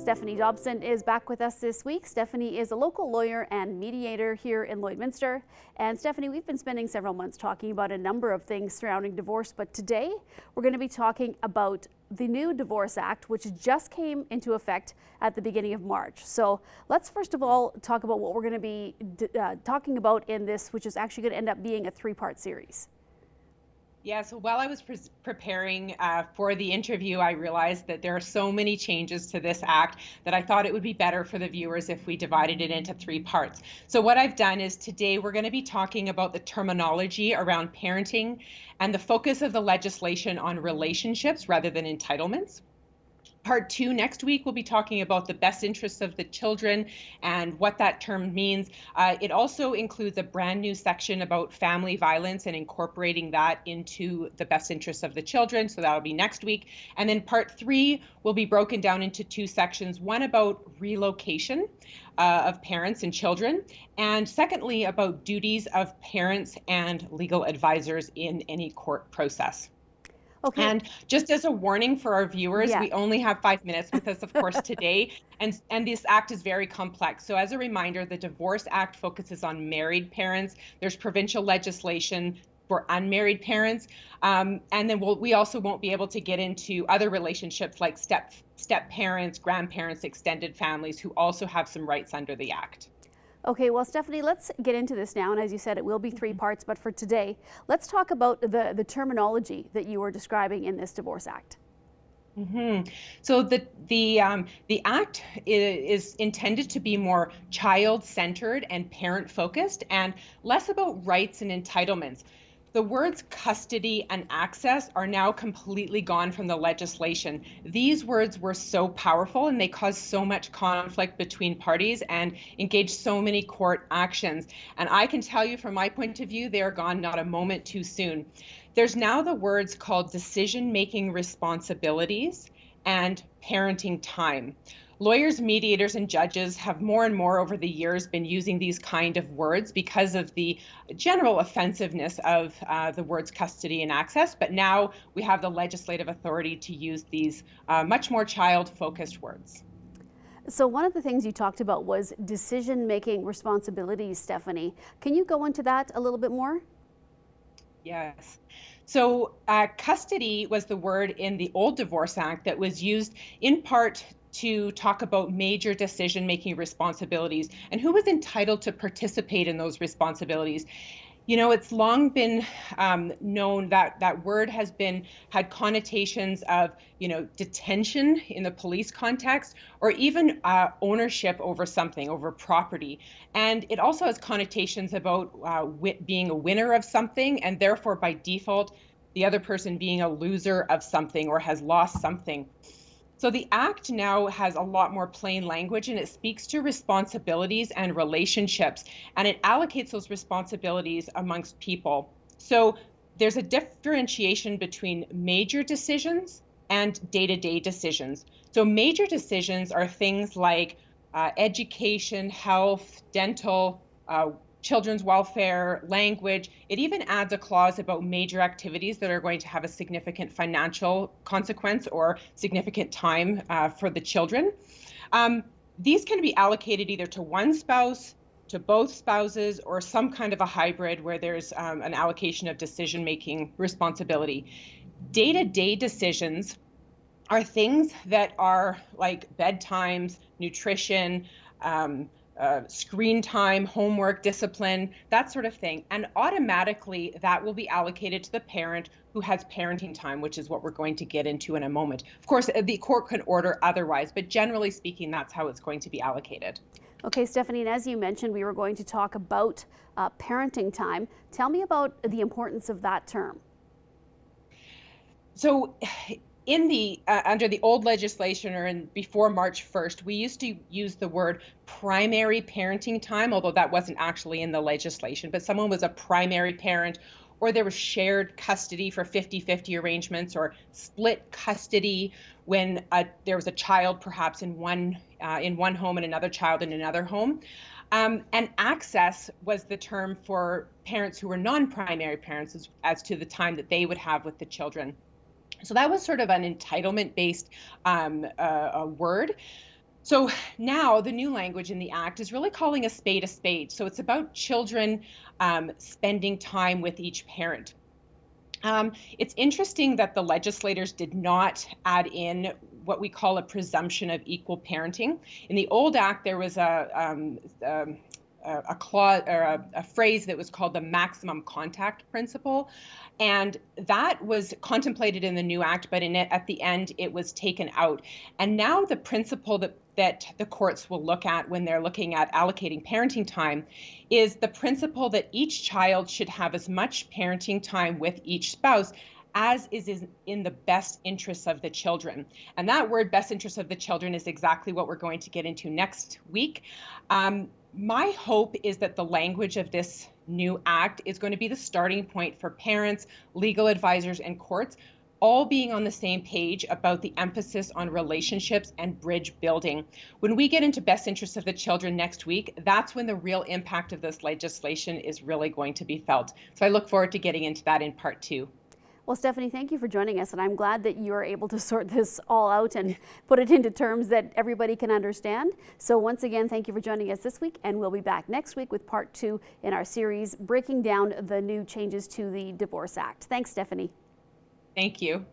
Stephanie Dobson is back with us this week. Stephanie is a local lawyer and mediator here in Lloydminster. And Stephanie, we've been spending several months talking about a number of things surrounding divorce, but today we're going to be talking about the new Divorce Act, which just came into effect at the beginning of March. So let's first of all talk about what we're going to be talking about in this, which is actually going to end up being a three-part series. Yeah, so while I was preparing for the interview, I realized that there are so many changes to this act that I thought it would be better for the viewers if we divided it into three parts. So what I've done is today we're going to be talking about the terminology around parenting and the focus of the legislation on relationships rather than entitlements. Part 2 next week, we'll be talking about the best interests of the children and what that term means. It also includes a brand new section about family violence and incorporating that into the best interests of the children. So that'll be next week. And then part 3 will be broken down into two sections, one about relocation of parents and children, and secondly, about duties of parents and legal advisors in any court process. Okay. And just as a warning for our viewers, we only have 5 minutes with us, of course, today. And this act is very complex. So as a reminder, the Divorce Act focuses on married parents. There's provincial legislation for unmarried parents. And then we also won't be able to get into other relationships like step parents, grandparents, extended families who also have some rights under the act. Okay, well, Stephanie, let's get into this now. And as you said, it will be three parts. But for today, let's talk about the terminology that you were describing in this Divorce Act. So the act is intended to be more child-centered and parent-focused and less about rights and entitlements. The words custody and access are now completely gone from the legislation. These words were so powerful and they caused so much conflict between parties and engaged so many court actions. And I can tell you from my point of view, they are gone not a moment too soon. There's now the words called decision-making responsibilities and parenting time. Lawyers, mediators, and judges have more and more over the years been using these kind of words because of the general offensiveness of the words custody and access, but now we have the legislative authority to use these much more child-focused words. So one of the things you talked about was decision-making responsibilities, Stephanie. Can you go into that a little bit more? Yes. So custody was the word in the old Divorce Act that was used in part to talk about major decision-making responsibilities and who was entitled to participate in those responsibilities. You know, it's long been known that that word has had connotations of, detention in the police context, or even ownership over something, over property. And it also has connotations about being a winner of something, and therefore by default, the other person being a loser of something or has lost something. So the Act now has a lot more plain language and it speaks to responsibilities and relationships, and it allocates those responsibilities amongst people. So there's a differentiation between major decisions and day-to-day decisions. So major decisions are things like education, health, dental, children's welfare, language. It even adds a clause about major activities that are going to have a significant financial consequence or significant time for the children. These can be allocated either to one spouse, to both spouses, or some kind of a hybrid where there's an allocation of decision-making responsibility. Day-to-day decisions are things that are like bedtimes, nutrition, screen time, homework, discipline, that sort of thing. And automatically that will be allocated to the parent who has parenting time, which is what we're going to get into in a moment. Of course, the court can order otherwise, but generally speaking, that's how it's going to be allocated. Okay, Stephanie, and as you mentioned, we were going to talk about parenting time. Tell me about the importance of that term. So in the under the old legislation or before March 1st, we used to use the word primary parenting time, although that wasn't actually in the legislation, but someone was a primary parent, or there was shared custody for 50-50 arrangements, or split custody when there was a child perhaps in one home and another child in another home. And access was the term for parents who were non-primary parents as to the time that they would have with the children. So that was sort of an entitlement-based word. So now the new language in the Act is really calling a spade a spade. So it's about children spending time with each parent. It's interesting that the legislators did not add in what we call a presumption of equal parenting. In the old Act, there was a clause or a phrase that was called the maximum contact principle. And that was contemplated in the new Act, but at the end, it was taken out. And now the principle that the courts will look at when they're looking at allocating parenting time is the principle that each child should have as much parenting time with each spouse as is in the best interests of the children. And that word, best interests of the children, is exactly what we're going to get into next week. My hope is that the language of this new Act is going to be the starting point for parents, legal advisors, and courts all being on the same page about the emphasis on relationships and bridge building. When we get into best interests of the children next week, that's when the real impact of this legislation is really going to be felt. So I look forward to getting into that in part 2. Well, Stephanie, thank you for joining us, and I'm glad that you are able to sort this all out and put it into terms that everybody can understand. So once again, thank you for joining us this week, and we'll be back next week with part 2 in our series breaking down the new changes to the Divorce Act. Thanks, Stephanie. Thank you.